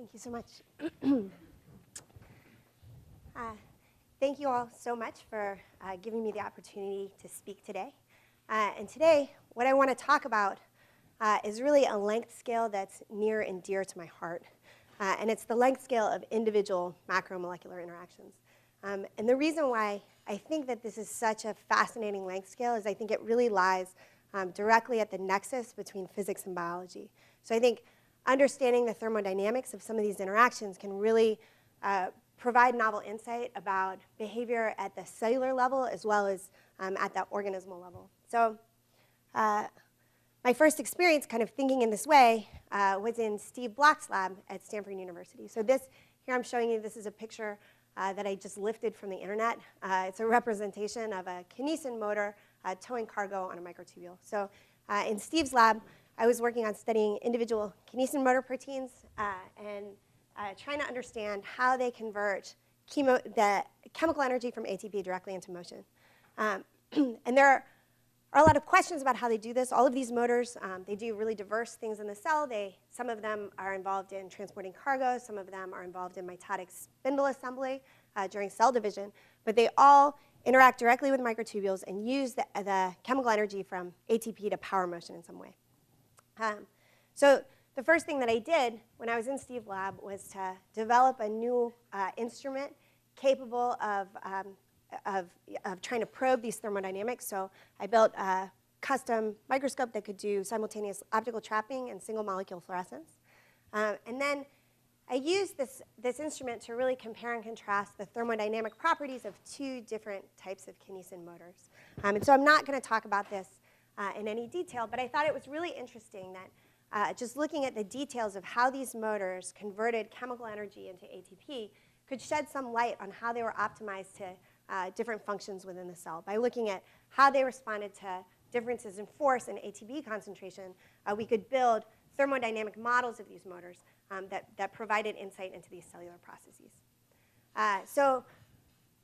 Thank you so much. Thank you all so much for giving me the opportunity to speak today. And today, what I want to talk about is really a length scale that's near and dear to my heart. And it's the length scale of individual macromolecular interactions. And the reason why I think that this is such a fascinating length scale is I think it really lies directly at the nexus between physics and biology. So I think understanding the thermodynamics of some of these interactions can really provide novel insight about behavior at the cellular level as well as at the organismal level. So my first experience kind of thinking in this way was in Steve Block's lab at Stanford University. So this, here I'm showing you, this is a picture that I just lifted from the internet. It's a representation of a kinesin motor towing cargo on a microtubule. So in Steve's lab, I was working on studying individual kinesin motor proteins and trying to understand how they convert the chemical energy from ATP directly into motion. And there are a lot of questions about how they do this. All of these motors, they do really diverse things in the cell. Some of them are involved in transporting cargo. Some of them are involved in mitotic spindle assembly during cell division. But they all interact directly with microtubules and use the chemical energy from ATP to power motion in some way. So the first thing that I did when I was in Steve's lab was to develop a new instrument capable of trying to probe these thermodynamics. So I built a custom microscope that could do simultaneous optical trapping and single molecule fluorescence. And then I used this instrument to really compare and contrast the thermodynamic properties of two different types of kinesin motors. And so I'm not going to talk about this in any detail, but I thought it was really interesting that just looking at the details of how these motors converted chemical energy into ATP could shed some light on how they were optimized to different functions within the cell. By looking at how they responded to differences in force and ATP concentration, we could build thermodynamic models of these motors that provided insight into these cellular processes. So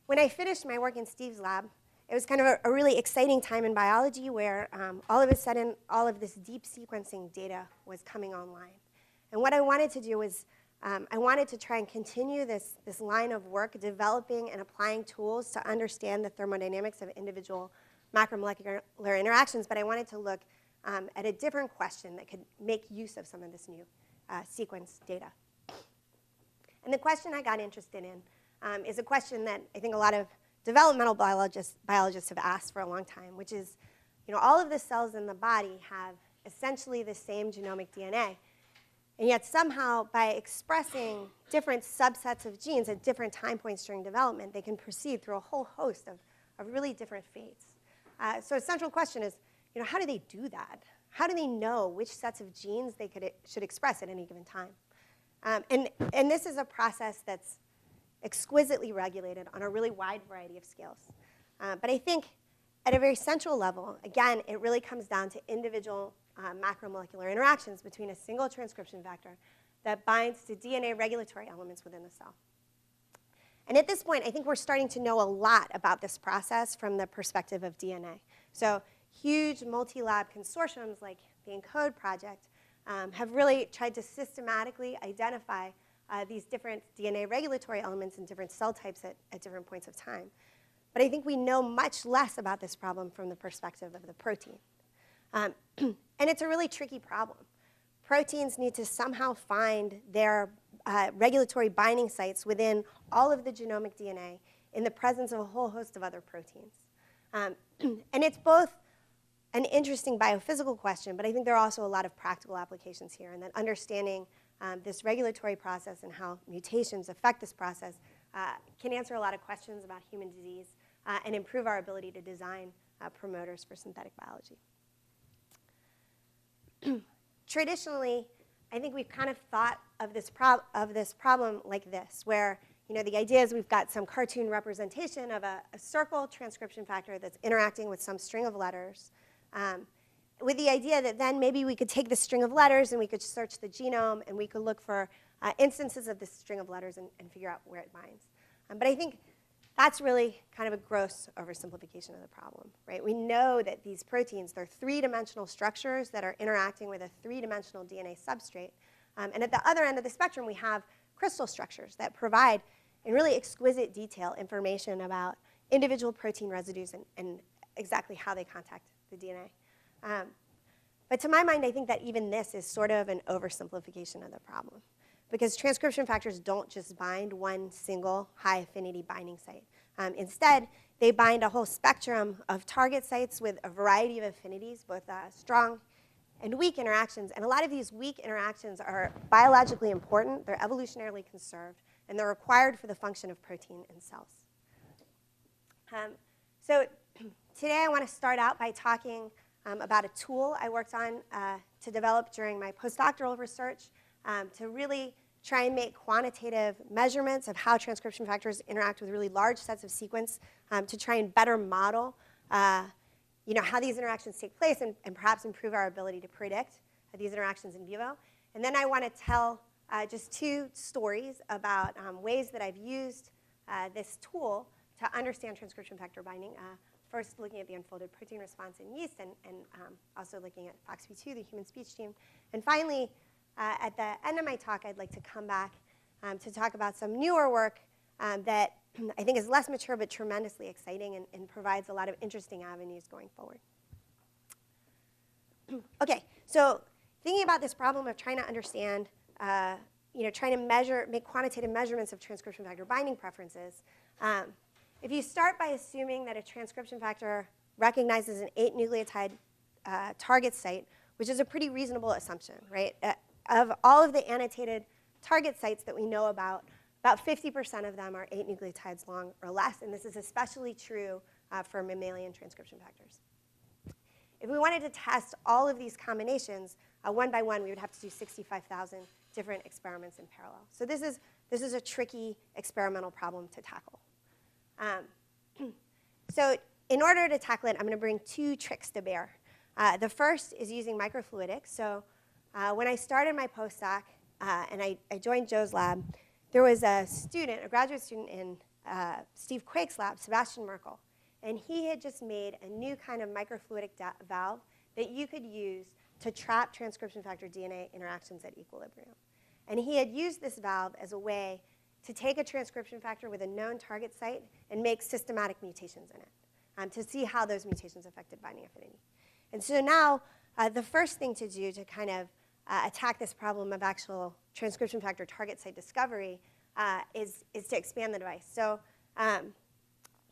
when I finished my work in Steve's lab, it was kind of a really exciting time in biology where all of a sudden, all of this deep sequencing data was coming online. And what I wanted to do was I wanted to try and continue this line of work, developing and applying tools to understand the thermodynamics of individual macromolecular interactions, but I wanted to look at a different question that could make use of some of this new sequence data. And the question I got interested in is a question that I think a lot of developmental biologists have asked for a long time, which is, all of the cells in the body have essentially the same genomic DNA. And yet somehow, by expressing different subsets of genes at different time points during development, they can proceed through a whole host of really different fates. So a central question is, how do they do that? How do they know which sets of genes they should express at any given time? And this is a process that's exquisitely regulated on a really wide variety of scales. But I think at a very central level, again, it really comes down to individual macromolecular interactions between a single transcription factor that binds to DNA regulatory elements within the cell. And at this point, I think we're starting to know a lot about this process from the perspective of DNA. So huge multi-lab consortiums like the ENCODE project have really tried to systematically identify these different DNA regulatory elements in different cell types at different points of time. But I think we know much less about this problem from the perspective of the protein. And it's a really tricky problem. Proteins need to somehow find their regulatory binding sites within all of the genomic DNA in the presence of a whole host of other proteins. And it's both an interesting biophysical question, but I think there are also a lot of practical applications here, and that understanding this regulatory process and how mutations affect this process can answer a lot of questions about human disease and improve our ability to design promoters for synthetic biology. Traditionally, I think we've kind of thought of this problem like this, where the idea is we've got some cartoon representation of a circle transcription factor that's interacting with some string of letters, with the idea that then maybe we could take the string of letters and we could search the genome and we could look for instances of this string of letters and figure out where it binds. But I think that's really kind of a gross oversimplification of the problem, right? We know that these proteins, they're three-dimensional structures that are interacting with a three-dimensional DNA substrate, And at the other end of the spectrum, we have crystal structures that provide, in really exquisite detail, information about individual protein residues and exactly how they contact the DNA. But to my mind, I think that even this is sort of an oversimplification of the problem, because transcription factors don't just bind one single high-affinity binding site. Instead, they bind a whole spectrum of target sites with a variety of affinities, both strong and weak interactions. And a lot of these weak interactions are biologically important, they're evolutionarily conserved, and they're required for the function of protein in cells. So today I want to start out by talking about a tool I worked on to develop during my postdoctoral research to really try and make quantitative measurements of how transcription factors interact with really large sets of sequence to try and better model how these interactions take place and perhaps improve our ability to predict these interactions in vivo. And then I want to tell just two stories about ways that I've used this tool to understand transcription factor binding. First, looking at the unfolded protein response in yeast and also looking at FOXP2, the human speech gene. And finally, at the end of my talk, I'd like to come back to talk about some newer work that I think is less mature but tremendously exciting and provides a lot of interesting avenues going forward. Okay, so thinking about this problem of trying to understand, trying to make quantitative measurements of transcription factor binding preferences, if you start by assuming that a transcription factor recognizes an 8 nucleotide target site, which is a pretty reasonable assumption, right? Of all of the annotated target sites that we know about 50% of them are 8 nucleotides long or less, and this is especially true for mammalian transcription factors. If we wanted to test all of these combinations, one by one, we would have to do 65,000 different experiments in parallel. So this is a tricky experimental problem to tackle. So in order to tackle it, I'm going to bring two tricks to bear. The first is using microfluidics. So when I started my postdoc and I joined Joe's lab, there was a graduate student in Steve Quake's lab, Sebastian Merkel, and he had just made a new kind of microfluidic valve that you could use to trap transcription factor DNA interactions at equilibrium. And he had used this valve as a way to take a transcription factor with a known target site and make systematic mutations in it to see how those mutations affected binding affinity. And so now the first thing to do to kind of attack this problem of actual transcription factor target site discovery is to expand the device. So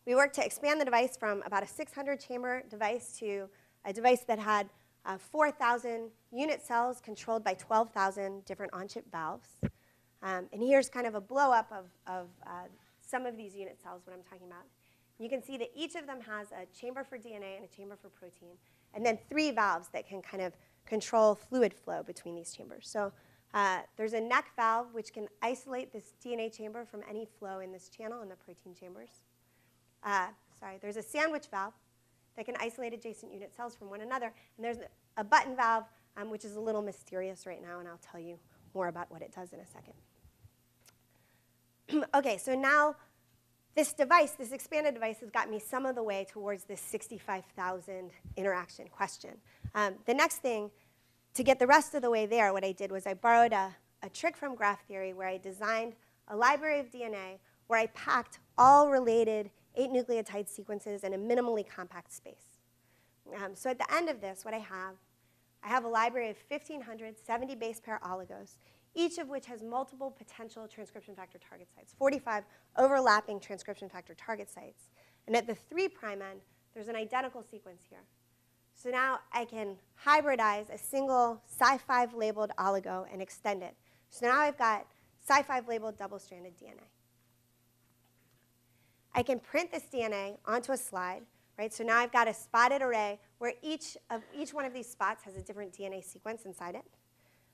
we worked to expand the device from about a 600-chamber device to a device that had 4,000 unit cells controlled by 12,000 different on-chip valves. And here's kind of a blow-up of some of these unit cells, what I'm talking about. You can see that each of them has a chamber for DNA and a chamber for protein, and then 3 valves that can kind of control fluid flow between these chambers. So there's a neck valve, which can isolate this DNA chamber from any flow in this channel in the protein chambers. There's a sandwich valve that can isolate adjacent unit cells from one another. And there's a button valve, which is a little mysterious right now, and I'll tell you more about what it does in a second. Okay, so now this device, this expanded device, has got me some of the way towards this 65,000 interaction question. The next thing, to get the rest of the way there, what I did was I borrowed a trick from graph theory where I designed a library of DNA where I packed all related 8 nucleotide sequences in a minimally compact space. So at the end of this, what I have a library of 1,500 70 base pair oligos, each of which has multiple potential transcription factor target sites, 45 overlapping transcription factor target sites. And at the 3' end, there's an identical sequence here. So now I can hybridize a single Cy5 labeled oligo and extend it. So now I've got Cy5 labeled double-stranded DNA. I can print this DNA onto a slide, right? So now I've got a spotted array where each one of these spots has a different DNA sequence inside it.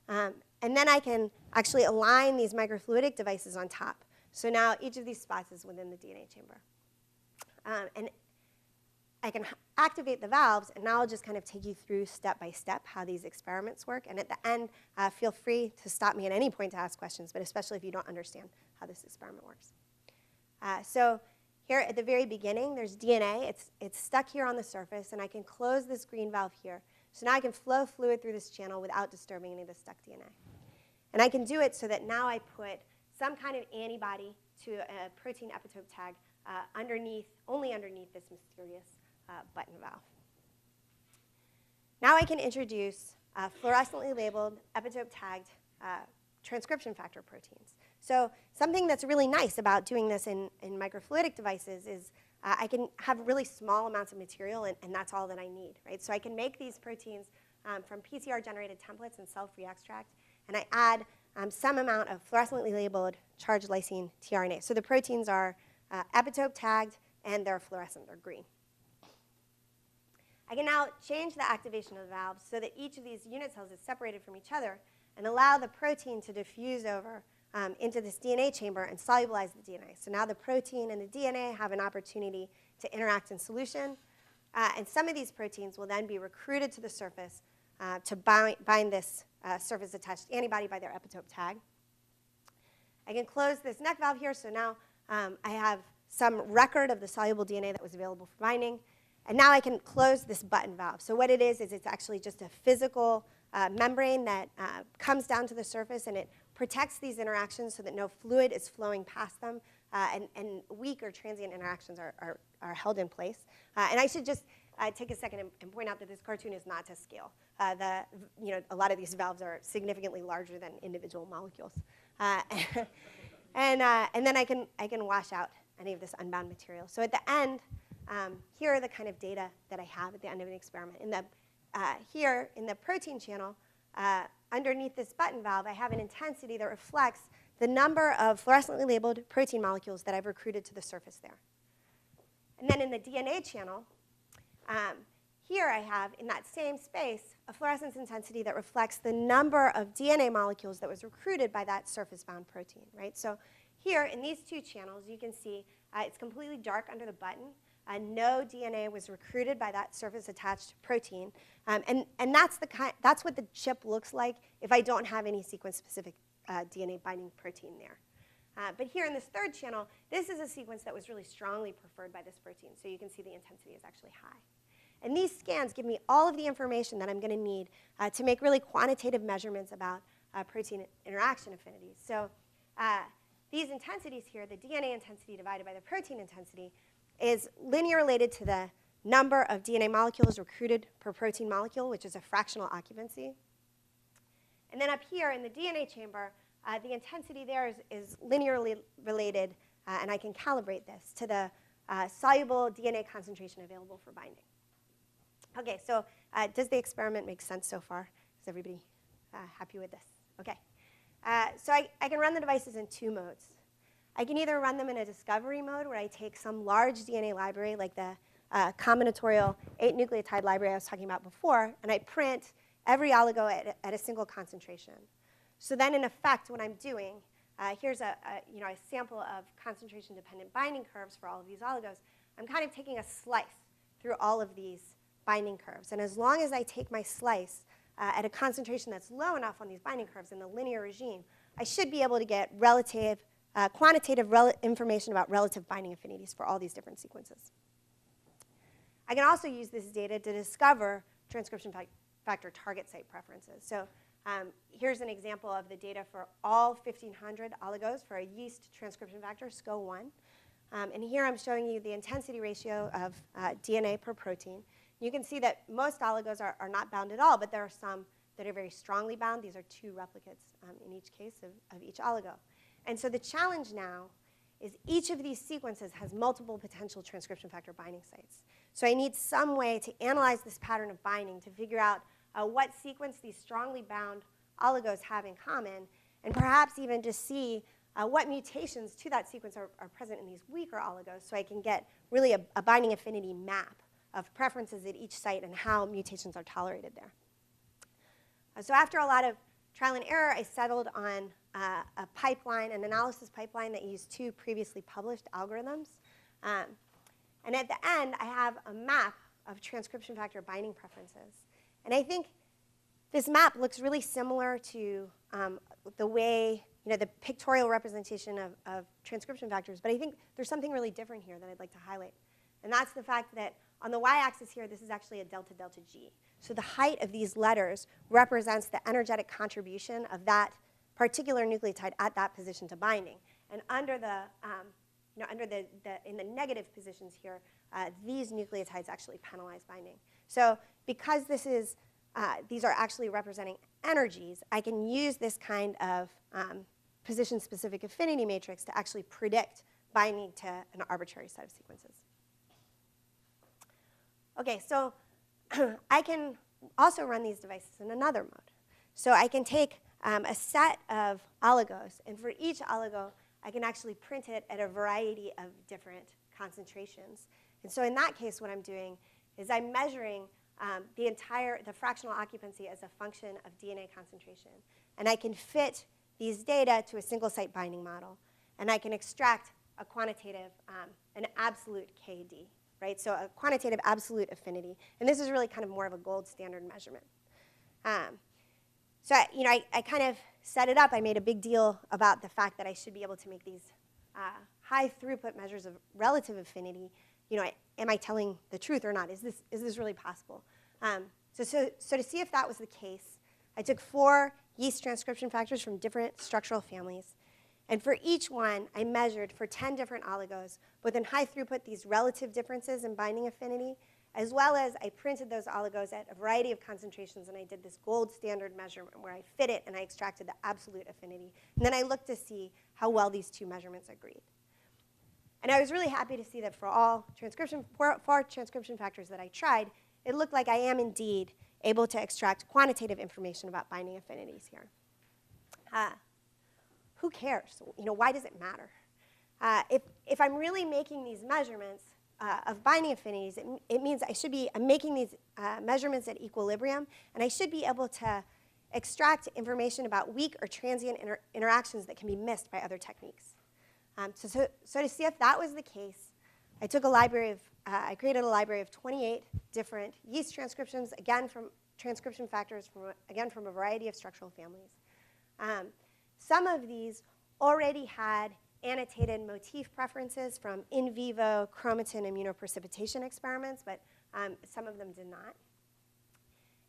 And then I can actually align these microfluidic devices on top. So now each of these spots is within the DNA chamber. And I can activate the valves, and now I'll just kind of take you through step by step how these experiments work. And at the end, feel free to stop me at any point to ask questions, but especially if you don't understand how this experiment works. So here at the very beginning, there's DNA. It's stuck here on the surface, and I can close this green valve here. So now I can flow fluid through this channel without disturbing any of the stuck DNA. And I can do it so that now I put some kind of antibody to a protein epitope tag only underneath this mysterious button valve. Now I can introduce fluorescently labeled epitope tagged transcription factor proteins. So something that's really nice about doing this in microfluidic devices is I can have really small amounts of material, and that's all that I need, right? So I can make these proteins from PCR-generated templates and cell-free extract, and I add some amount of fluorescently labeled charged lysine tRNA. So the proteins are epitope tagged, and they're fluorescent, they're green. I can now change the activation of the valves so that each of these unit cells is separated from each other and allow the protein to diffuse over into this DNA chamber and solubilize the DNA. So now the protein and the DNA have an opportunity to interact in solution, and some of these proteins will then be recruited to the surface to bind this surface-attached antibody by their epitope tag. I can close this neck valve here, so now I have some record of the soluble DNA that was available for binding, and now I can close this button valve. So what it is it's actually just a physical membrane that comes down to the surface, and it protects these interactions so that no fluid is flowing past them, and weak or transient interactions are held in place. And I should just take a second and point out that this cartoon is not to scale. A lot of these valves are significantly larger than individual molecules. And then I can wash out any of this unbound material. So at the end, here are the kind of data that I have at the end of an experiment. Here in the protein channel, underneath this button valve, I have an intensity that reflects the number of fluorescently labeled protein molecules that I've recruited to the surface there. And then in the DNA channel, here I have, in that same space, a fluorescence intensity that reflects the number of DNA molecules that was recruited by that surface-bound protein, right? So here, in these two channels, you can see it's completely dark under the button. No DNA was recruited by that surface-attached protein. And that's what the chip looks like if I don't have any sequence-specific DNA binding protein there. But here in this third channel, this is a sequence that was really strongly preferred by this protein. So you can see the intensity is actually high. And these scans give me all of the information that I'm going to need to make really quantitative measurements about protein interaction affinities. So these intensities here, the DNA intensity divided by the protein intensity, is linear related to the number of DNA molecules recruited per protein molecule, which is a fractional occupancy. And then up here in the DNA chamber, the intensity there is linearly related, and I can calibrate this, to the soluble DNA concentration available for binding. Okay, so does the experiment make sense so far? Is everybody happy with this? Okay. So I can run the devices in two modes. I can either run them in a discovery mode, where I take some large DNA library, like the combinatorial 8-nucleotide library I was talking about before, and I print every oligo at a single concentration. So then, in effect, what I'm doing, here's a sample of concentration-dependent binding curves for all of these oligos. I'm kind of taking a slice through all of these binding curves. And as long as I take my slice at a concentration that's low enough on these binding curves in the linear regime, I should be able to get quantitative information about relative binding affinities for all these different sequences. I can also use this data to discover transcription factor target site preferences. So here's an example of the data for all 1,500 oligos for a yeast transcription factor, SCO1. And here I'm showing you the intensity ratio of DNA per protein. You can see that most oligos are not bound at all, but there are some that are very strongly bound. These are 2 replicates in each case of each oligo. And so the challenge now is each of these sequences has multiple potential transcription factor binding sites. So I need some way to analyze this pattern of binding to figure out what sequence these strongly bound oligos have in common, and perhaps even to see what mutations to that sequence are present in these weaker oligos, so I can get really a binding affinity map of preferences at each site and how mutations are tolerated there. So after a lot of trial and error, I settled on a pipeline, an analysis pipeline that used 2 previously published algorithms. And at the end, I have a map of transcription factor binding preferences. And I think this map looks really similar to the way, the pictorial representation of transcription factors, but I think there's something really different here that I'd like to highlight. And that's the fact that on the y-axis here, this is actually a delta G. So the height of these letters represents the energetic contribution of that particular nucleotide at that position to binding. And under the, in the negative positions here, these nucleotides actually penalize binding. So because these are actually representing energies, I can use this kind of position-specific affinity matrix to actually predict binding to an arbitrary set of sequences. Okay, so I can also run these devices in another mode. So I can take a set of oligos, and for each oligo, I can actually print it at a variety of different concentrations. And so in that case, what I'm doing is I'm measuring the fractional occupancy as a function of DNA concentration. And I can fit these data to a single site binding model. And I can extract a quantitative, an absolute KD, right? So a quantitative absolute affinity. And this is really kind of more of a gold standard measurement. So I kind of set it up. I made a big deal about the fact that I should be able to make these high throughput measures of relative affinity. Am I telling the truth or not? Is this really possible? So to see if that was the case, I took 4 yeast transcription factors from different structural families. And for each one, I measured for 10 different oligos, both in high throughput, these relative differences in binding affinity, as well as I printed those oligos at a variety of concentrations, and I did this gold standard measurement where I fit it and I extracted the absolute affinity. And then I looked to see how well these 2 measurements agreed. And I was really happy to see that for all transcription factors that I tried, it looked like I am indeed able to extract quantitative information about binding affinities here. Who cares? Why does it matter? If I'm really making these measurements of binding affinities, it means I'm making these measurements at equilibrium, and I should be able to extract information about weak or transient interactions that can be missed by other techniques. So to see if that was the case, I took I created a library of 28 different yeast transcriptions, again from transcription factors, from a variety of structural families. Some of these already had annotated motif preferences from in vivo chromatin immunoprecipitation experiments, but some of them did not.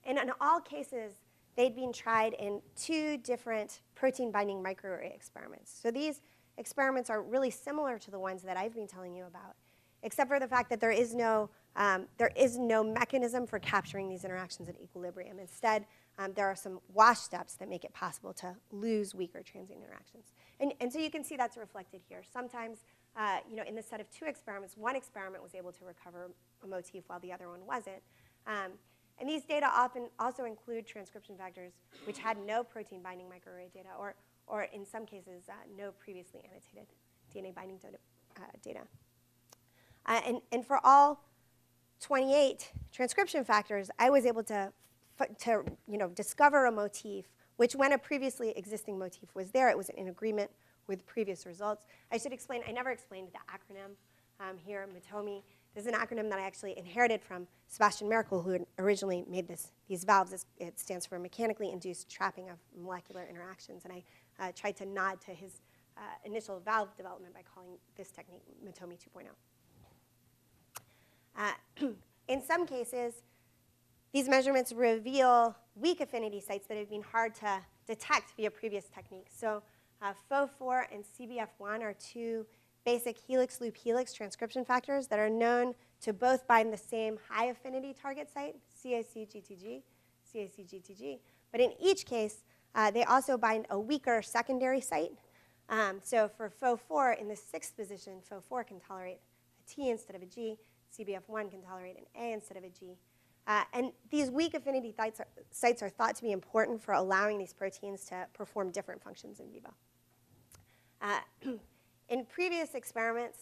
And in all cases, they'd been tried in 2 different protein-binding microarray experiments. So these experiments are really similar to the ones that I've been telling you about, except for the fact that there is no mechanism for capturing these interactions at equilibrium. Instead, there are some wash steps that make it possible to lose weak or transient interactions. And so you can see that's reflected here. Sometimes, in the set of 2 experiments, one experiment was able to recover a motif while the other one wasn't. And these data often also include transcription factors which had no protein-binding microarray data, or in some cases, no previously annotated DNA binding data. And for all 28 transcription factors, I was able to discover a motif, which when a previously existing motif was there, it was in agreement with previous results. I should explain, I never explained the acronym here, MATOMI. This is an acronym that I actually inherited from Sebastian Merkel, who had originally made these valves. It stands for mechanically induced trapping of molecular interactions. And I tried to nod to his initial valve development by calling this technique MATOMI 2.0. In some cases, these measurements reveal weak affinity sites that have been hard to detect via previous techniques. So FO4 and CBF1 are 2 basic helix-loop-helix transcription factors that are known to both bind the same high affinity target site, CAC-GTG, CAC-GTG. But in each case, they also bind a weaker secondary site. So for FO4, in the 6th position, FO4 can tolerate a T instead of a G. CBF1 can tolerate an A instead of a G. And these weak affinity sites are thought to be important for allowing these proteins to perform different functions in vivo. In previous experiments,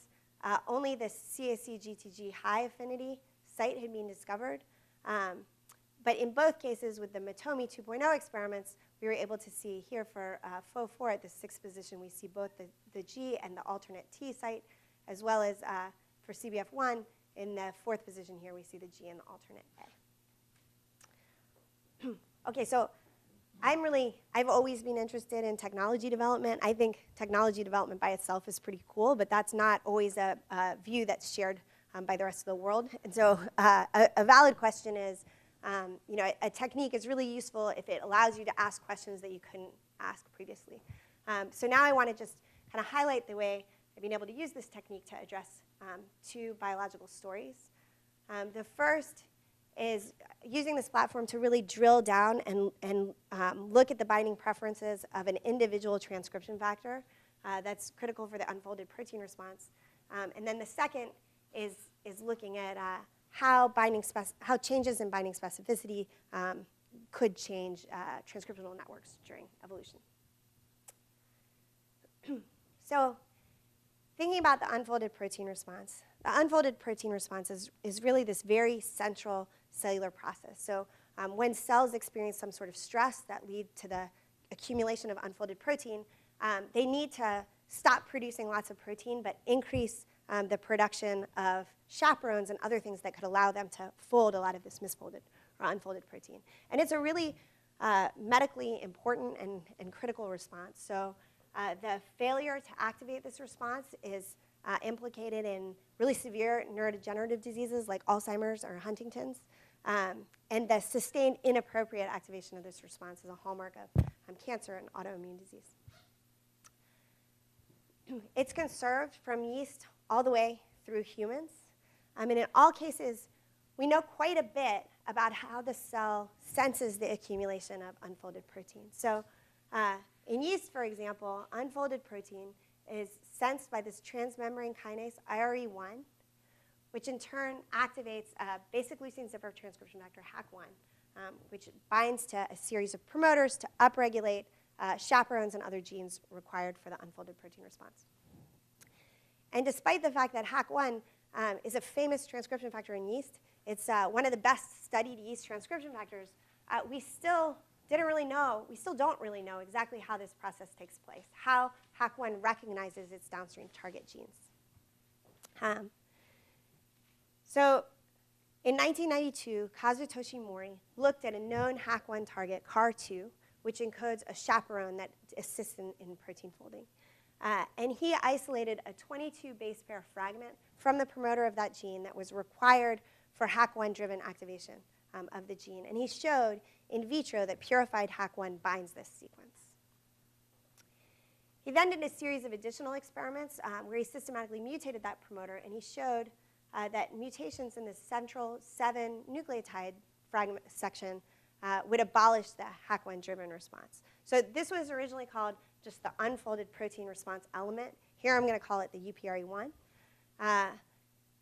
only the CAC-GTG high affinity site had been discovered. But in both cases, with the MATOMI 2.0 experiments, we were able to see here for FO4 at the 6th position, we see both the G and the alternate T site, as well as for CBF1, in the 4th position here, we see the G and the alternate A. Okay, so I've always been interested in technology development. I think technology development by itself is pretty cool, but that's not always a view that's shared by the rest of the world. And so a valid question is, a technique is really useful if it allows you to ask questions that you couldn't ask previously. So now I want to just kind of highlight the way I've been able to use this technique to address two biological stories. The first is using this platform to really drill down and look at the binding preferences of an individual transcription factor that's critical for the unfolded protein response. And then the second is looking at how changes in binding specificity could change transcriptional networks during evolution. So thinking about the unfolded protein response, the unfolded protein response is really this very central cellular process. So when cells experience some sort of stress that lead to the accumulation of unfolded protein, they need to stop producing lots of protein but increase the production of chaperones and other things that could allow them to fold a lot of this misfolded or unfolded protein. And it's a really medically important and critical response. So the failure to activate this response is implicated in really severe neurodegenerative diseases like Alzheimer's or Huntington's. And the sustained inappropriate activation of this response is a hallmark of cancer and autoimmune disease. It's conserved from yeast all the way through humans. And in all cases, we know quite a bit about how the cell senses the accumulation of unfolded protein. So in yeast, for example, unfolded protein is sensed by this transmembrane kinase, IRE1, which in turn activates a basic leucine zipper transcription factor, HAC1, which binds to a series of promoters to upregulate chaperones and other genes required for the unfolded protein response. And despite the fact that HAC1 is a famous transcription factor in yeast, it's one of the best studied yeast transcription factors, we still don't really know exactly how this process takes place, how HAC1 recognizes its downstream target genes. So in 1992, Kazutoshi Mori looked at a known HAC1 target, CAR2, which encodes a chaperone that assists in protein folding. And he isolated a 22 base pair fragment from the promoter of that gene that was required for HAC1-driven activation of the gene. And he showed in vitro that purified HAC1 binds this sequence. He then did a series of additional experiments where he systematically mutated that promoter, and he showed that mutations in the central 7 nucleotide fragment section would abolish the HAC1-driven response. So this was originally called just the unfolded protein response element. Here I'm going to call it the UPRE1.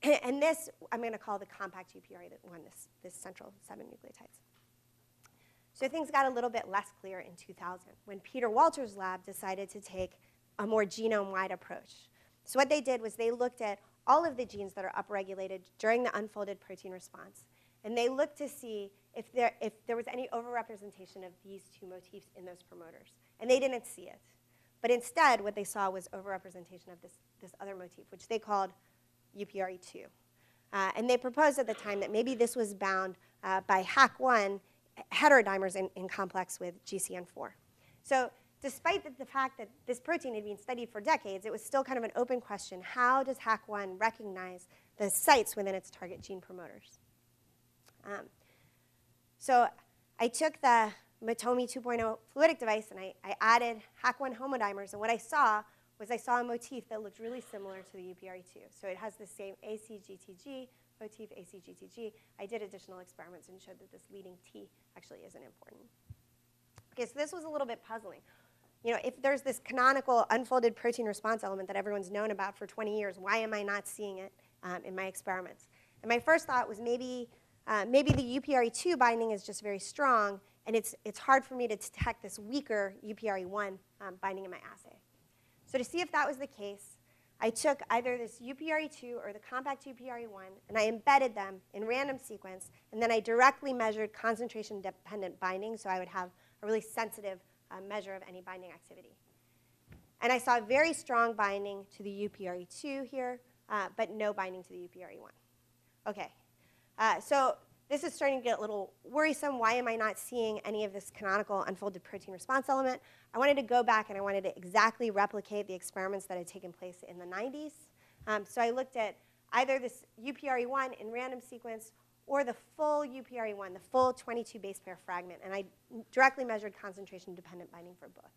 And this I'm going to call the compact UPRE1, this central 7 nucleotides. So things got a little bit less clear in 2000 when Peter Walter's lab decided to take a more genome-wide approach. So what they did was they looked at all of the genes that are upregulated during the unfolded protein response, and they looked to see if there was any overrepresentation of these two motifs in those promoters. And they didn't see it. But instead, what they saw was overrepresentation of this other motif, which they called UPRE2. And they proposed at the time that maybe this was bound by HAC1 heterodimers in complex with GCN4. So despite the fact that this protein had been studied for decades, it was still kind of an open question. How does HAC1 recognize the sites within its target gene promoters? So I took the Matomi 2.0 fluidic device and I added HAC1 homodimers, and what I saw was a motif that looked really similar to the UPRE2. So it has the same ACGTG motif, ACGTG. I did additional experiments and showed that this leading T actually isn't important. Okay, so this was a little bit puzzling. You know, if there's this canonical unfolded protein response element that everyone's known about for 20 years, why am I not seeing it in my experiments? And my first thought was maybe the UPRE2 binding is just very strong, and it's hard for me to detect this weaker UPRE1 binding in my assay. So to see if that was the case, I took either this UPRE2 or the compact UPRE1, and I embedded them in random sequence, and then I directly measured concentration-dependent binding, so I would have a really sensitive measure of any binding activity. And I saw very strong binding to the UPRE2 here, but no binding to the UPRE1. Okay, so this is starting to get a little worrisome. Why am I not seeing any of this canonical unfolded protein response element? I wanted to go back and I wanted to exactly replicate the experiments that had taken place in the 90s. So I looked at either this UPRE1 in random sequence or the full UPRE1, the full 22 base pair fragment, and I directly measured concentration-dependent binding for both.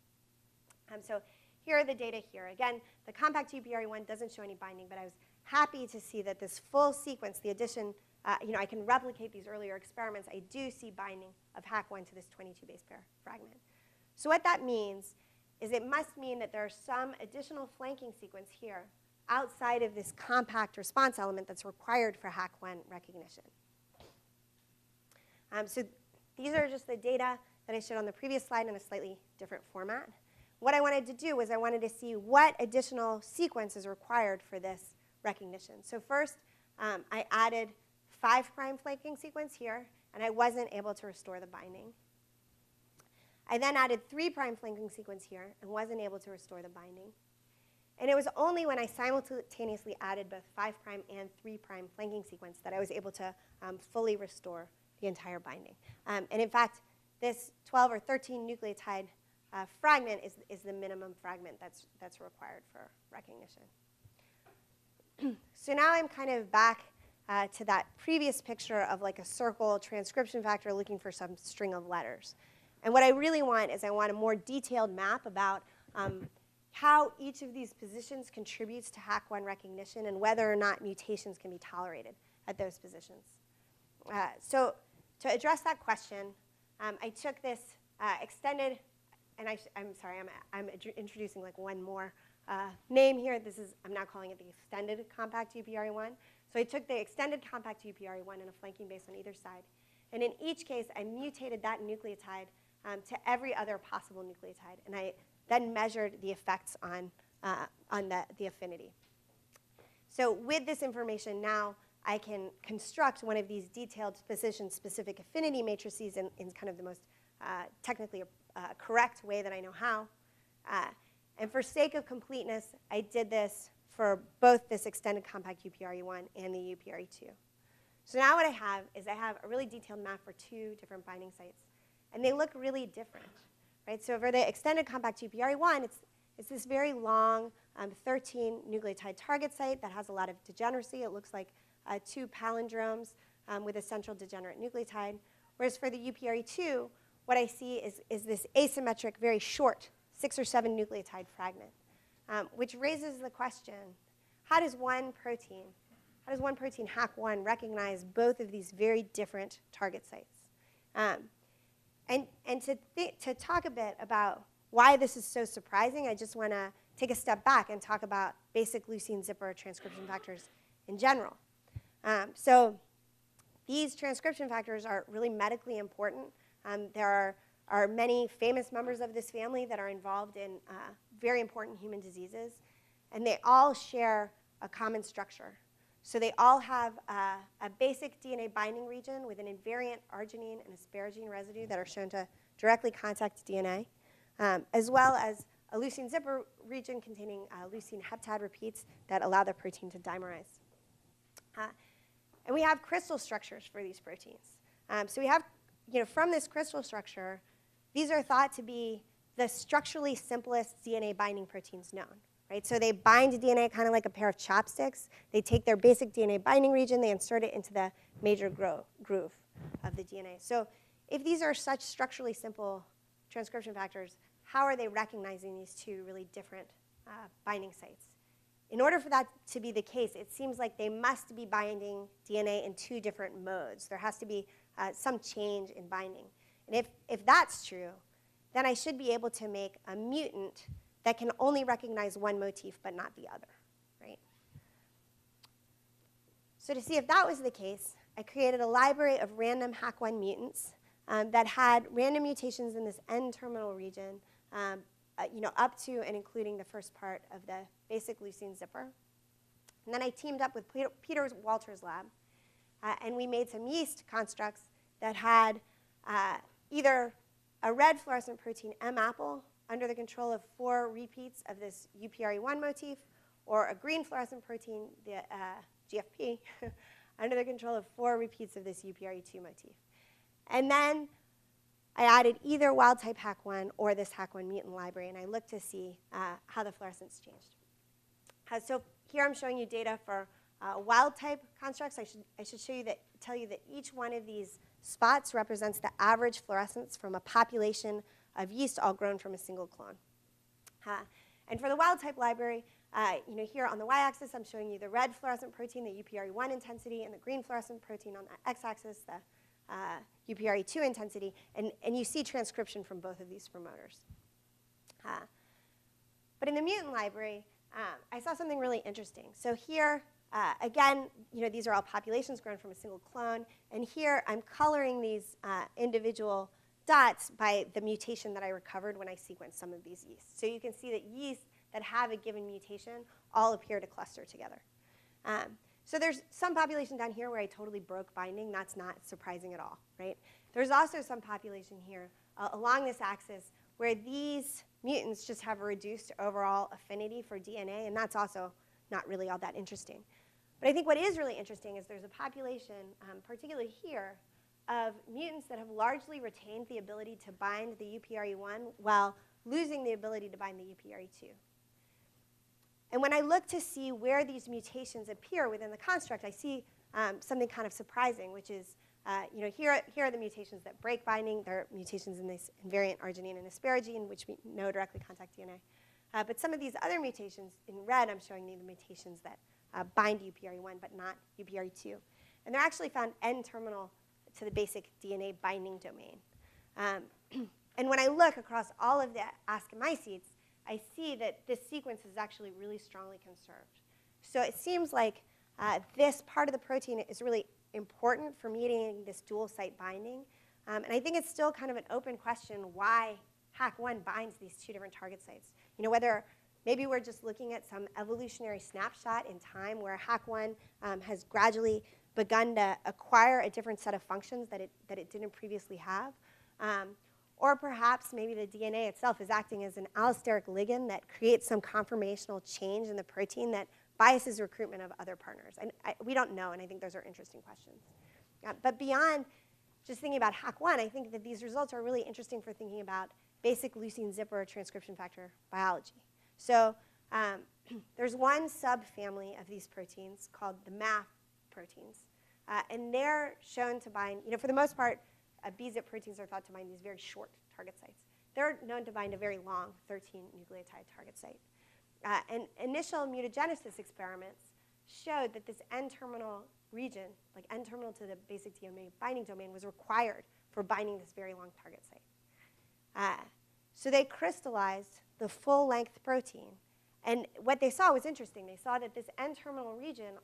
So here are the data here. Again, the compact UPRE1 doesn't show any binding, but I was happy to see that this full sequence, the addition, I can replicate these earlier experiments. I do see binding of HAC1 to this 22 base pair fragment. So what that means is it must mean that there are some additional flanking sequence here outside of this compact response element that's required for HAC1 recognition. So these are just the data that I showed on the previous slide in a slightly different format. What I wanted to do was I wanted to see what additional sequence is required for this recognition. So first, I added 5' flanking sequence here, and I wasn't able to restore the binding. I then added 3' flanking sequence here and wasn't able to restore the binding. And it was only when I simultaneously added both 5' and 3' flanking sequence that I was able to fully restore the entire binding. And in fact, this 12 or 13 nucleotide fragment is the minimum fragment that's required for recognition. So now I'm kind of back to that previous picture of like a circle transcription factor looking for some string of letters. And what I really want is I want a more detailed map about how each of these positions contributes to HAC1 recognition and whether or not mutations can be tolerated at those positions. So to address that question, I took this extended, and I'm sorry, I'm introducing like one more name here. I'm now calling it the extended compact UPRE1. So I took the extended compact UPRE1 and a flanking base on either side. And in each case, I mutated that nucleotide to every other possible nucleotide. And I then measured the effects on the affinity. So with this information now, I can construct one of these detailed position-specific affinity matrices in kind of the most technically correct way that I know how. And for sake of completeness, I did this for both this extended compact UPRE1 and the UPRE2. So now what I have is I have a really detailed map for 2 different binding sites. And they look really different. Right? So for the extended compact UPRE1, it's this very long 13 nucleotide target site that has a lot of degeneracy. It looks like 2 palindromes with a central degenerate nucleotide. Whereas for the UPRE2, what I see is this asymmetric, very short 6 or 7 nucleotide fragment, which raises the question, how does one protein HAC1 recognize both of these very different target sites? And to talk a bit about why this is so surprising, I just want to take a step back and talk about basic leucine zipper transcription factors in general. So these transcription factors are really medically important. There are many famous members of this family that are involved in very important human diseases, and they all share a common structure. So they all have a basic DNA binding region with an invariant arginine and asparagine residue that are shown to directly contact DNA, as well as a leucine zipper region containing leucine heptade repeats that allow the protein to dimerize. And we have crystal structures for these proteins. So we have, from this crystal structure, these are thought to be the structurally simplest DNA binding proteins known. Right? So they bind to DNA kind of like a pair of chopsticks. They take their basic DNA binding region, they insert it into the major groove of the DNA. So if these are such structurally simple transcription factors, how are they recognizing these 2 really different binding sites? In order for that to be the case, it seems like they must be binding DNA in 2 different modes. There has to be some change in binding. And if that's true, then I should be able to make a mutant that can only recognize one motif but not the other, right? So to see if that was the case, I created a library of random HAC1 mutants that had random mutations in this N-terminal region, up to and including the first part of the basic leucine zipper. And then I teamed up with Peter Walter's lab, and we made some yeast constructs that had either a red fluorescent protein M-apple under the control of 4 repeats of this UPRE1 motif, or a green fluorescent protein, the GFP, under the control of 4 repeats of this UPRE2 motif. And then I added either wild-type HAC1 or this HAC1 mutant library, and I looked to see how the fluorescence changed. So here I'm showing you data for wild-type constructs. I should tell you that each one of these spots represents the average fluorescence from a population of yeast all grown from a single clone. And for the wild-type library, here on the y-axis, I'm showing you the red fluorescent protein, the UPRE1 intensity, and the green fluorescent protein on the x-axis, the UPRE2 intensity. And you see transcription from both of these promoters. But in the mutant library, I saw something really interesting. So here, again, these are all populations grown from a single clone. And here, I'm coloring these individual dots by the mutation that I recovered when I sequenced some of these yeasts. So you can see that yeasts that have a given mutation all appear to cluster together. So there's some population down here where I totally broke binding. That's not surprising at all, right? There's also some population here along this axis where these mutants just have a reduced overall affinity for DNA, and that's also not really all that interesting. But I think what is really interesting is there's a population, particularly here, of mutants that have largely retained the ability to bind the UPRE1 while losing the ability to bind the UPRE2. And when I look to see where these mutations appear within the construct, I see something kind of surprising, which is, here are the mutations that break binding. There are mutations in this invariant arginine and asparagine, which we know directly contact DNA. But some of these other mutations, in red, I'm showing you the mutations that bind UPRE1 but not UPRE2. And they're actually found N-terminal to the basic DNA binding domain. And when I look across all of the Ascomycetes, I see that this sequence is actually really strongly conserved. So it seems like this part of the protein is really important for mediating this dual site binding. And I think it's still kind of an open question why HAC1 binds these two different target sites. Whether maybe we're just looking at some evolutionary snapshot in time where HAC1 has gradually begun to acquire a different set of functions that it didn't previously have. Or perhaps maybe the DNA itself is acting as an allosteric ligand that creates some conformational change in the protein that biases recruitment of other partners. And we don't know, and I think those are interesting questions. But beyond just thinking about HAC1, I think that these results are really interesting for thinking about basic leucine zipper transcription factor biology. So there's one subfamily of these proteins called the MAF proteins. And they're shown to bind, for the most part, BZIP proteins are thought to bind these very short target sites. They're known to bind a very long 13 nucleotide target site. And initial mutagenesis experiments showed that this N-terminal region, like N-terminal to the basic DNA binding domain, was required for binding this very long target site. So they crystallized the full-length protein. And what they saw was interesting. They saw that this N-terminal region,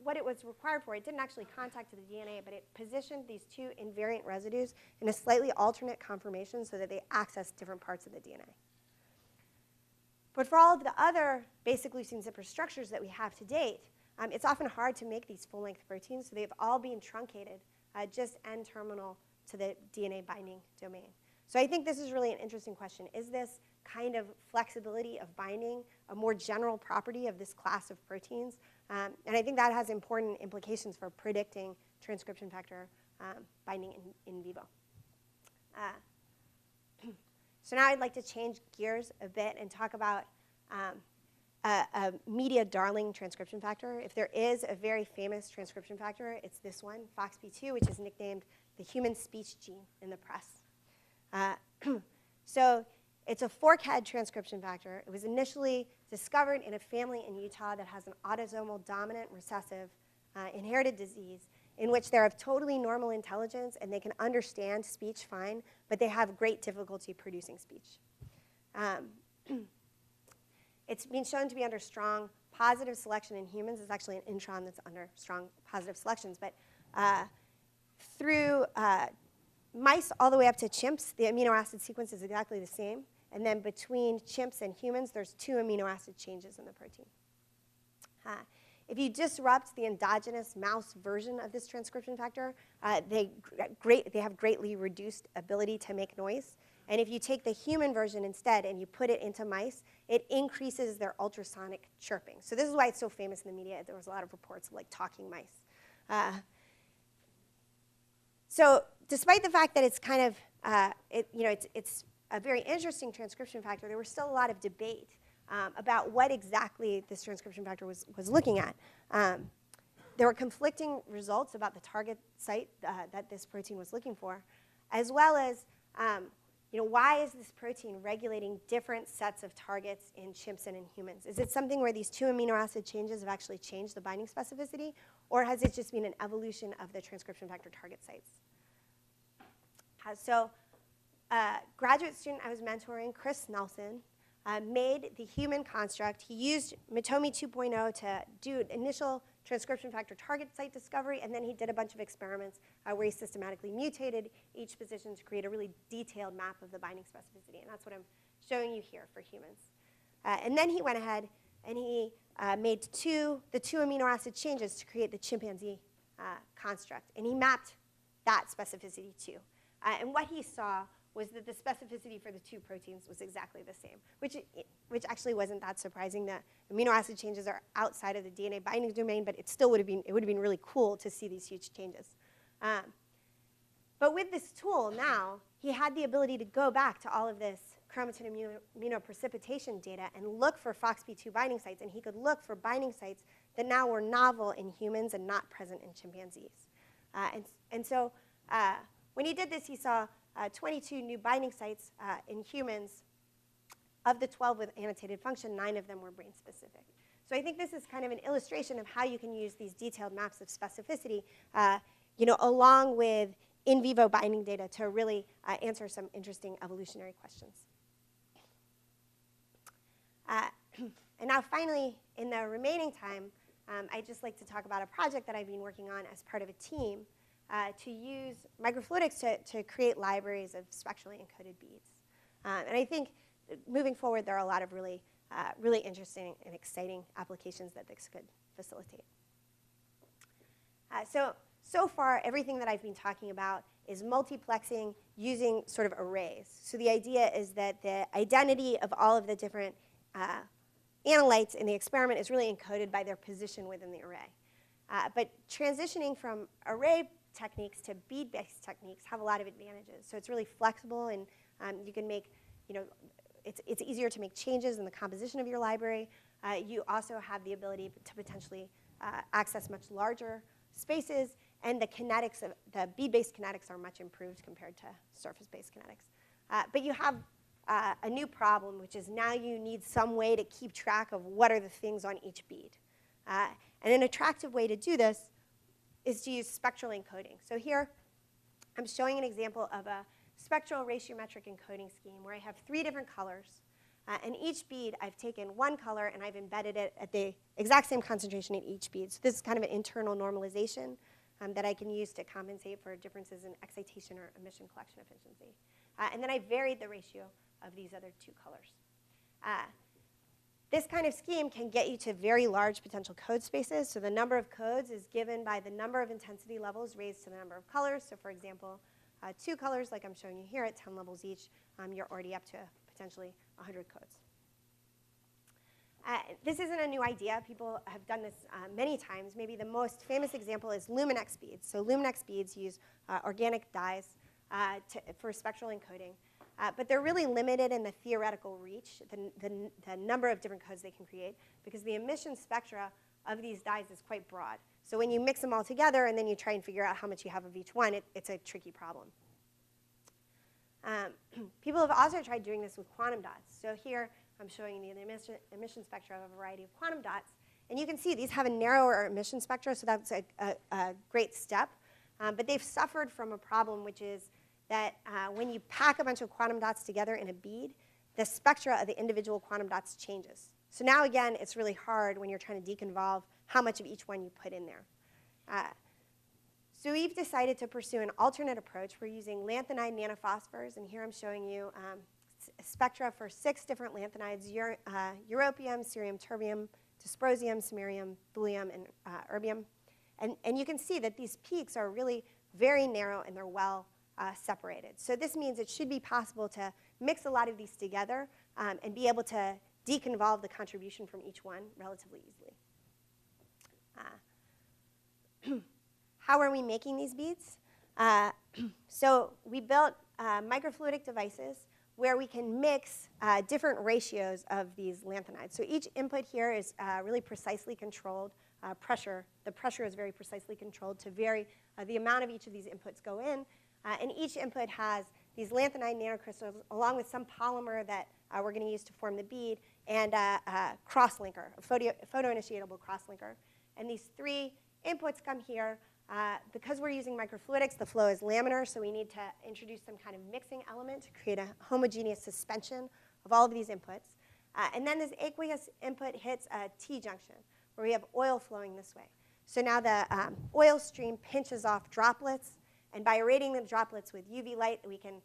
what it was required for, it didn't actually contact the DNA, but it positioned these two invariant residues in a slightly alternate conformation so that they access different parts of the DNA. But for all of the other basic leucine zipper structures that we have to date, it's often hard to make these full-length proteins, so they've all been truncated just N-terminal to the DNA binding domain. So I think this is really an interesting question. Is this kind of flexibility of binding a more general property of this class of proteins? And I think that has important implications for predicting transcription factor binding in vivo. So now I'd like to change gears a bit and talk about a media darling transcription factor. If there is a very famous transcription factor, it's this one, FOXP2, which is nicknamed the human speech gene in the press. So it's a fork-head transcription factor. It was initially discovered in a family in Utah that has an autosomal dominant recessive inherited disease in which they're of totally normal intelligence and they can understand speech fine, but they have great difficulty producing speech. It's been shown to be under strong positive selection in humans. It's actually an intron that's under strong positive selections. But through mice all the way up to chimps, the amino acid sequence is exactly the same. And then between chimps and humans, there's 2 amino acid changes in the protein. If you disrupt the endogenous mouse version of this transcription factor, they have greatly reduced ability to make noise. And if you take the human version instead and you put it into mice, it increases their ultrasonic chirping. So this is why it's so famous in the media. There was a lot of reports of like talking mice. So despite the fact that it's kind of, it's a very interesting transcription factor, there was still a lot of debate about what exactly this transcription factor was looking at. There were conflicting results about the target site that this protein was looking for, as well as why is this protein regulating different sets of targets in chimps and in humans? Is it something where these 2 amino acid changes have actually changed the binding specificity, or has it just been an evolution of the transcription factor target sites? Graduate student I was mentoring, Chris Nelson, made the human construct. He used Matomi 2.0 to do initial transcription factor target site discovery, and then he did a bunch of experiments where he systematically mutated each position to create a really detailed map of the binding specificity, and that's what I'm showing you here for humans. And then he went ahead and he made the 2 amino acid changes to create the chimpanzee construct, and he mapped that specificity too. And what he saw was that the specificity for the 2 proteins was exactly the same, which actually wasn't that surprising. The amino acid changes are outside of the DNA binding domain, but it still would have been really cool to see these huge changes. But with this tool now, he had the ability to go back to all of this chromatin immunoprecipitation data and look for FOXP2 binding sites, and he could look for binding sites that now were novel in humans and not present in chimpanzees. So when he did this, he saw 22 new binding sites in humans. Of the 12 with annotated function, 9 of them were brain specific. So I think this is kind of an illustration of how you can use these detailed maps of specificity, along with in vivo binding data to really answer some interesting evolutionary questions. And now finally, in the remaining time, I'd just like to talk about a project that I've been working on as part of a team to use microfluidics to create libraries of spectrally encoded beads. And I think moving forward, there are a lot of really interesting and exciting applications that this could facilitate. So far, everything that I've been talking about is multiplexing using sort of arrays. So the idea is that the identity of all of the different analytes in the experiment is really encoded by their position within the array. But transitioning from array techniques to bead-based techniques have a lot of advantages. So it's really flexible, and you can make, it's easier to make changes in the composition of your library. You also have the ability to potentially access much larger spaces, and the kinetics of the bead-based kinetics are much improved compared to surface-based kinetics. But you have a new problem, which is now you need some way to keep track of what are the things on each bead. And an attractive way to do this is to use spectral encoding. So here, I'm showing an example of a spectral ratiometric encoding scheme where I have 3 different colors. And each bead, I've taken one color and I've embedded it at the exact same concentration in each bead. So this is kind of an internal normalization that I can use to compensate for differences in excitation or emission collection efficiency. And then I varied the ratio of these other 2 colors. This kind of scheme can get you to very large potential code spaces. So the number of codes is given by the number of intensity levels raised to the number of colors. So for example, 2 colors, like I'm showing you here at 10 levels each, you're already up to potentially 100 codes. This isn't a new idea. People have done this many times. Maybe the most famous example is Luminex beads. So Luminex beads use organic dyes for spectral encoding. But they're really limited in the theoretical reach, the number of different codes they can create, because the emission spectra of these dyes is quite broad. So when you mix them all together and then you try and figure out how much you have of each one, it's a tricky problem. People have also tried doing this with quantum dots. So here I'm showing you the emission spectra of a variety of quantum dots. And you can see these have a narrower emission spectra, so that's a great step. But they've suffered from a problem, which is that when you pack a bunch of quantum dots together in a bead, the spectra of the individual quantum dots changes. So now, again, it's really hard when you're trying to deconvolve how much of each one you put in there. So we've decided to pursue an alternate approach. We're using lanthanide nanophosphors, and here I'm showing you spectra for 6 different lanthanides: europium, cerium, terbium, dysprosium, samarium, thulium, and erbium. And you can see that these peaks are really very narrow and they're well separated. So this means it should be possible to mix a lot of these together and be able to deconvolve the contribution from each one relatively easily. How are we making these beads? So we built microfluidic devices where we can mix different ratios of these lanthanides. So each input here is really precisely controlled pressure. The pressure is very precisely controlled to vary the amount of each of these inputs go in. And each input has these lanthanide nanocrystals along with some polymer that we're going to use to form the bead and a cross-linker, a photoinitiatable cross-linker. And these three inputs come here. Because we're using microfluidics, the flow is laminar, so we need to introduce some kind of mixing element to create a homogeneous suspension of all of these inputs. And then this aqueous input hits a T-junction, where we have oil flowing this way. So now the oil stream pinches off droplets, and by irradiating the droplets with UV light, we can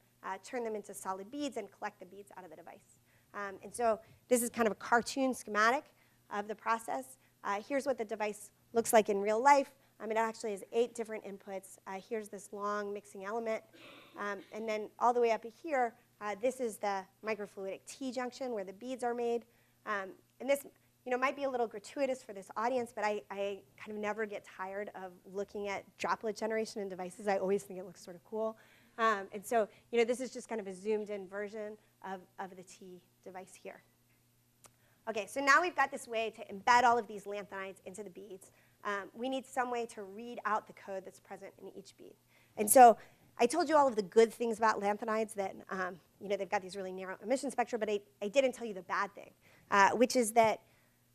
turn them into solid beads and collect the beads out of the device. And so this is kind of a cartoon schematic of the process. Here's what the device looks like in real life. It actually has 8 different inputs. Here's this long mixing element. And then all the way up here, this is the microfluidic T-junction where the beads are made. And this might be a little gratuitous for this audience, but I kind of never get tired of looking at droplet generation in devices. I always think it looks sort of cool. And so this is just kind of a zoomed-in version of the T device here. OK, so now we've got this way to embed all of these lanthanides into the beads. We need some way to read out the code that's present in each bead. And so I told you all of the good things about lanthanides, that they've got these really narrow emission spectra, but I didn't tell you the bad thing, which is that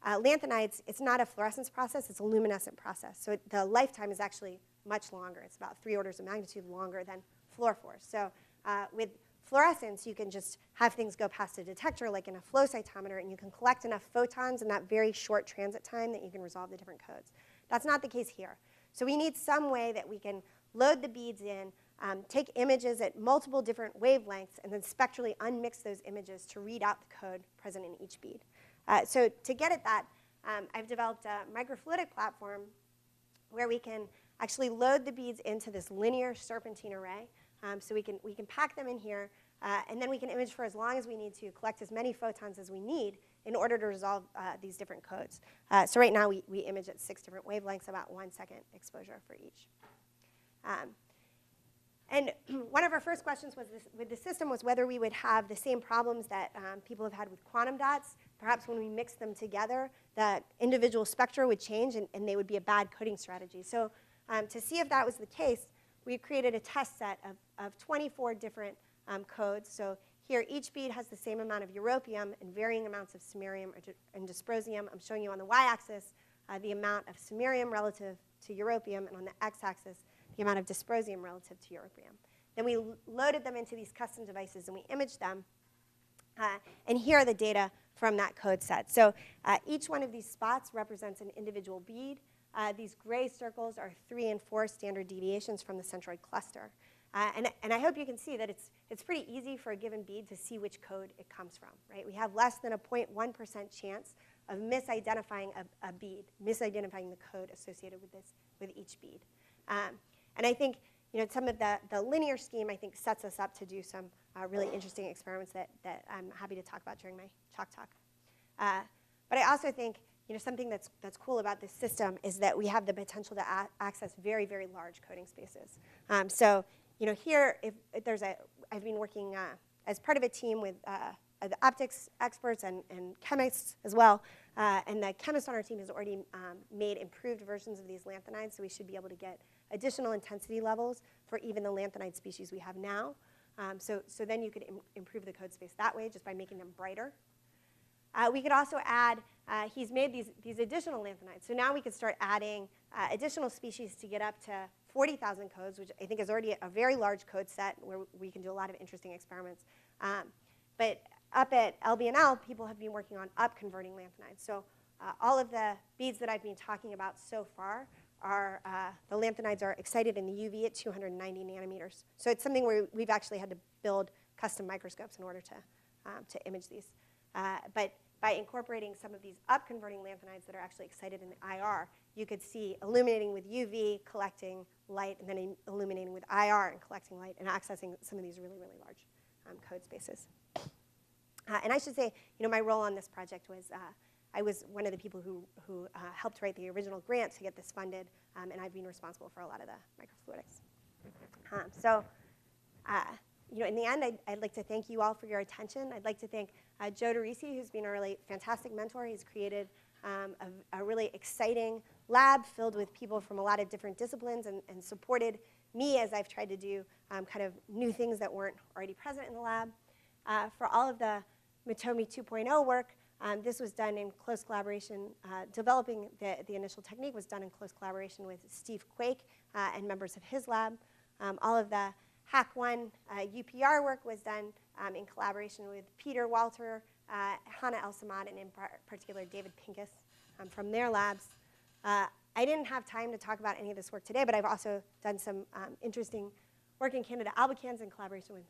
lanthanides, it's not a fluorescence process, it's a luminescent process. So the lifetime is actually much longer. It's about 3 orders of magnitude longer than fluorophores. So with fluorescence, you can just have things go past a detector, like in a flow cytometer, and you can collect enough photons in that very short transit time that you can resolve the different codes. That's not the case here. So we need some way that we can load the beads in, take images at multiple different wavelengths, and then spectrally unmix those images to read out the code present in each bead. So to get at that, I've developed a microfluidic platform where we can actually load the beads into this linear serpentine array. So we can pack them in here, and then we can image for as long as we need to, collect as many photons as we need in order to resolve these different codes. So right now, we image at 6 different wavelengths, about 1 second exposure for each. And one of our first questions with the system was whether we would have the same problems that people have had with quantum dots. Perhaps when we mix them together, the individual spectra would change, and they would be a bad coding strategy. So to see if that was the case, we created a test set of 24 different codes. So here, each bead has the same amount of europium and varying amounts of samarium and dysprosium. I'm showing you on the y-axis the amount of samarium relative to europium, and on the x-axis, the amount of dysprosium relative to europium. Then we loaded them into these custom devices, and we imaged them. And here are the data from that code set. So each one of these spots represents an individual bead. These gray circles are 3 and 4 standard deviations from the centroid cluster. And I hope you can see that it's pretty easy for a given bead to see which code it comes from, right? We have less than a 0.1% chance of misidentifying a bead, misidentifying the code associated with each bead. And I think some of the linear scheme, I think, sets us up to do some really interesting experiments that I'm happy to talk about during my chalk talk. But I also think something that's cool about this system is that we have the potential to access very, very large coding spaces. So here, if there's I've been working as part of a team with the optics experts and chemists as well. And the chemist on our team has already made improved versions of these lanthanides, so we should be able to get additional intensity levels for even the lanthanide species we have now. So then you could improve the code space that way just by making them brighter. We could also add, he's made these additional lanthanides. So now we could start adding additional species to get up to 40,000 codes, which I think is already a very large code set where we can do a lot of interesting experiments. But up at LBNL, people have been working on up-converting lanthanides. So all of the beads that I've been talking about so far are, the lanthanides are excited in the UV at 290 nanometers. So it's something where we've actually had to build custom microscopes in order to image these. But by incorporating some of these up-converting lanthanides that are actually excited in the IR, you could see illuminating with UV, collecting light, and then illuminating with IR and collecting light, and accessing some of these really, really large code spaces. And I should say, my role on this project was, I was one of the people who helped write the original grant to get this funded, and I've been responsible for a lot of the microfluidics. In the end, I'd like to thank you all for your attention. I'd like to thank Joe DeRisi, who's been a really fantastic mentor. He's created a really exciting lab filled with people from a lot of different disciplines and supported me as I've tried to do kind of new things that weren't already present in the lab. For all of the Matomi 2.0 work, this was done in close collaboration. Developing the initial technique was done in close collaboration with Steve Quake and members of his lab. All of the Hack1 UPR work was done in collaboration with Peter Walter, Hannah El-Samad, and in particular David Pincus from their labs. I didn't have time to talk about any of this work today, but I've also done some interesting work in Canada albicans in collaboration with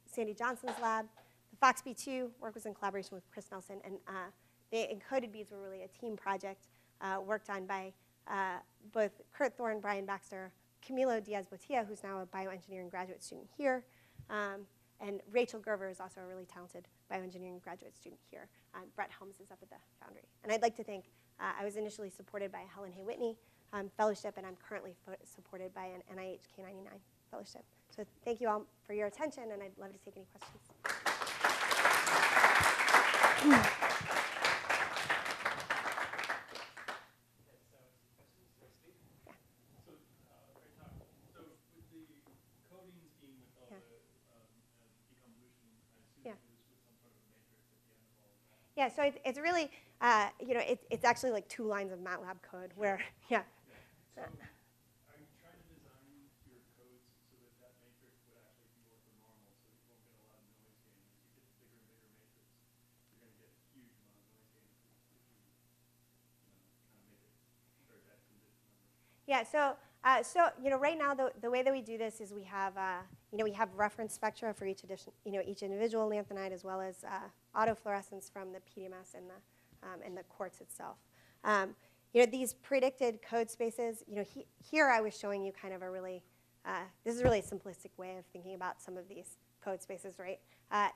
Sandy Johnson's lab. The FOXP2 work was in collaboration with Chris Nelson, and the encoded beads were really a team project worked on by both Kurt Thorne, Brian Baxter, Camilo Diaz-Botia, who's now a bioengineering graduate student here, and Rachel Gerver is also a really talented bioengineering graduate student here. Brett Helms is up at the Foundry. And I'd like to thank, I was initially supported by a Helen Hay Whitney fellowship, and I'm currently supported by an NIH K99 fellowship. So thank you all for your attention, and I'd love to take any questions. Yeah, so it's really, it's actually like 2 lines of MATLAB code where, yeah. So are you trying to design your codes so that that matrix would actually be orthonormal so that you won't get a lot of noise gain? As you get bigger and bigger matrix, you're going to get a huge amount of noise gain if you kind of make it very bad condition number. Yeah, so right now the way that we do this is we have reference spectra for each edition, each individual lanthanide, as well as autofluorescence from the PDMS and the quartz itself. These predicted code spaces. Here I was showing you kind of a really this is a really simplistic way of thinking about some of these code spaces, right?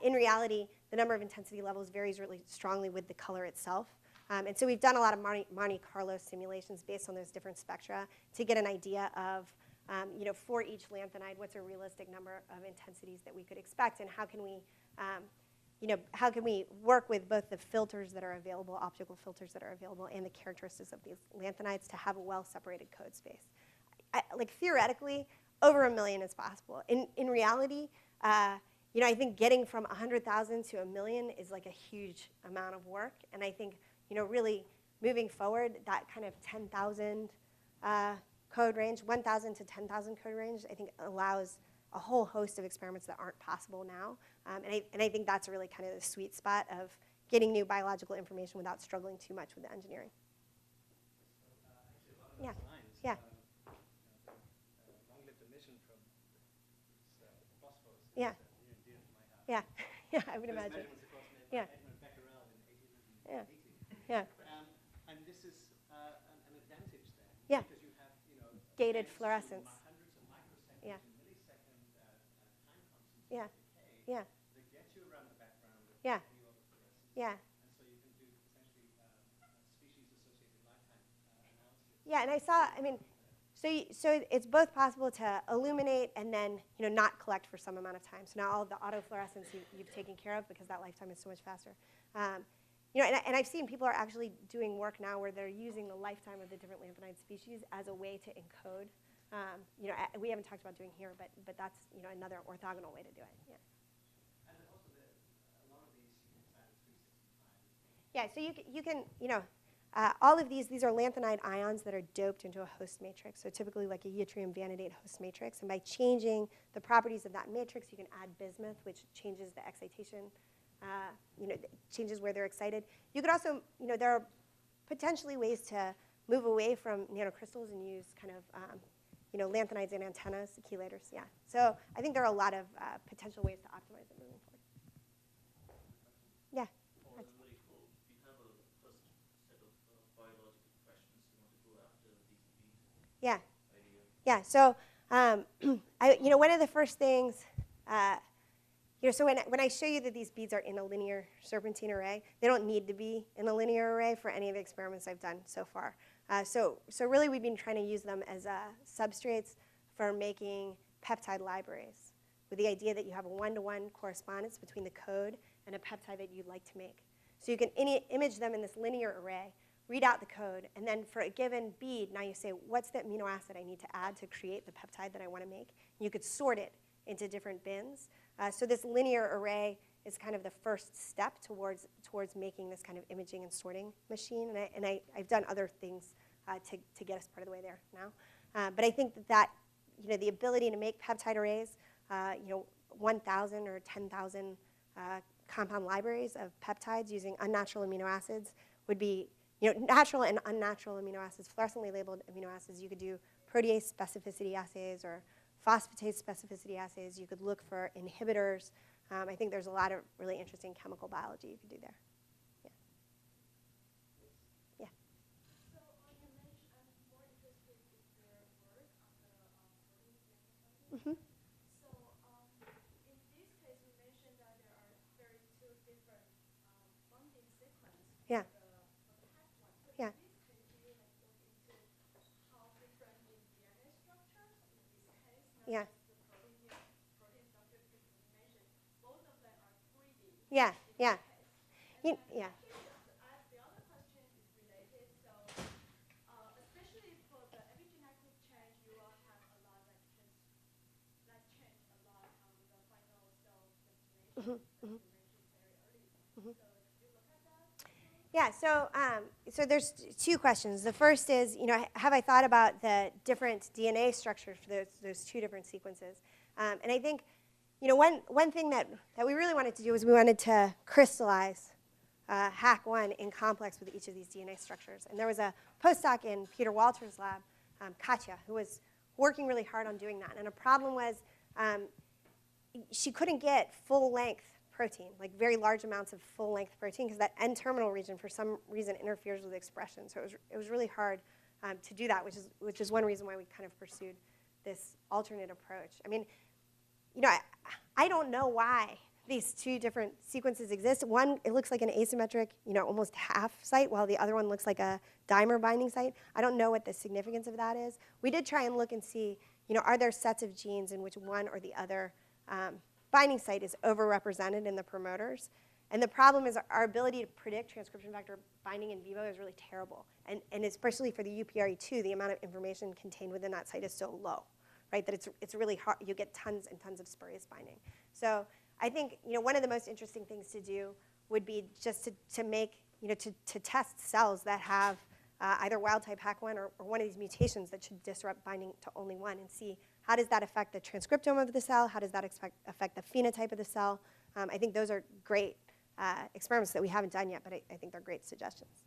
In reality, the number of intensity levels varies really strongly with the color itself. And so we've done a lot of Monte Carlo simulations based on those different spectra to get an idea of, for each lanthanide, what's a realistic number of intensities that we could expect, and how can we work with both the filters that are available, optical filters that are available, and the characteristics of these lanthanides to have a well-separated code space. Theoretically, over 1 million is possible. In reality, I think getting from 100,000 to 1 million is like a huge amount of work, and I think really moving forward, that kind of 10,000 code range, 1,000 to 10,000 code range, I think allows a whole host of experiments that aren't possible now. And I think that's really kind of the sweet spot of getting new biological information without struggling too much with the engineering. So, actually, along those lines, yeah. Long-lived emission from phosphorus is Yeah. Dear to my heart. Yeah, yeah, I would There's imagine. measurements across Yeah. Edmund Becquerel in 1880. Yeah. And this is an advantage then. Yeah. Because you have, Gated tens to fluorescence. hundreds of microseconds Yeah. to millisecond time constants Yeah. of decay Yeah. that get you around the background of Yeah. any autofluorescence. Yeah. And so you can do essentially species-associated lifetime analysis. Yeah, and I saw, so it's both possible to illuminate and then, not collect for some amount of time. So now all of the autofluorescence you've taken care of because that lifetime is so much faster. And I've seen people are actually doing work now where they're using the lifetime of the different lanthanide species as a way to encode. We haven't talked about doing here, but that's another orthogonal way to do it. Yeah. And then also a lot of these you can set at 365. Yeah, so you can all of these are lanthanide ions that are doped into a host matrix. So typically like a yttrium vanadate host matrix. And by changing the properties of that matrix, you can add bismuth, which changes the excitation. Changes where they're excited. You could also, there are potentially ways to move away from nanocrystals and use kind of, lanthanides and antennas, chelators, yeah. So I think there are a lot of potential ways to optimize it moving forward. Yeah. Or really cool. Do you have a first set of biological questions you want to go after these beat Yeah. idea? Yeah. So, one of the first things. So when I show you that these beads are in a linear serpentine array, they don't need to be in a linear array for any of the experiments I've done so far. So really we've been trying to use them as substrates for making peptide libraries with the idea that you have a one-to-one correspondence between the code and a peptide that you'd like to make. So you can image them in this linear array, read out the code, and then for a given bead, now you say, what's the amino acid I need to add to create the peptide that I want to make? You could sort it into different bins. So this linear array is kind of the first step towards making this kind of imaging and sorting machine. And I've done other things to get us part of the way there now. But I think that the ability to make peptide arrays, 1,000 or 10,000 compound libraries of peptides using unnatural amino acids would be, natural and unnatural amino acids, fluorescently labeled amino acids. You could do protease specificity assays or phosphatase specificity assays. You could look for inhibitors. I think there's a lot of really interesting chemical biology you could do there. Yeah. So you mentioned I'm more interested in your work on the protein DNA. Mm-hmm. So in this case, you mentioned that there are two different bonding sequences Yeah. for the PAC one. So Yeah. in this case, do you look into how different the DNA structures in this case? Not Yeah. just the protein structure, because you mentioned both of them are 3D. Yeah. In Yeah. this case. Yeah. The other question is related. So, especially for the epigenetic change, you will have a lot that change a lot on the final cell Mm-hmm. transformation that Mm-hmm. you mentioned very early. Mm-hmm. So, did you look at that? Yeah, so there's two questions. The first is, have I thought about the different DNA structures for those two different sequences? And I think, one thing that we really wanted to do was we wanted to crystallize HAC1 in complex with each of these DNA structures. And there was a postdoc in Peter Walter's lab, Katya, who was working really hard on doing that. And a problem was she couldn't get full-length protein, like very large amounts of full-length protein, because that N-terminal region, for some reason, interferes with expression. So it was really hard to do that, which is one reason why we kind of pursued this alternate approach. I mean, I don't know why these two different sequences exist. One, it looks like an asymmetric, almost half site, while the other one looks like a dimer binding site. I don't know what the significance of that is. We did try and look and see, are there sets of genes in which one or the other binding site is overrepresented in the promoters. And the problem is our ability to predict transcription factor binding in vivo is really terrible. And especially for the UPRE2, the amount of information contained within that site is so low, right, that it's really hard. You get tons and tons of spurious binding. So I think one of the most interesting things to do would be just to make, to test cells that have either wild-type HAC1 or one of these mutations that should disrupt binding to only one, and see how does that affect the transcriptome of the cell, how does that affect the phenotype of the cell. I think those are great experiments that we haven't done yet, but I think they're great suggestions.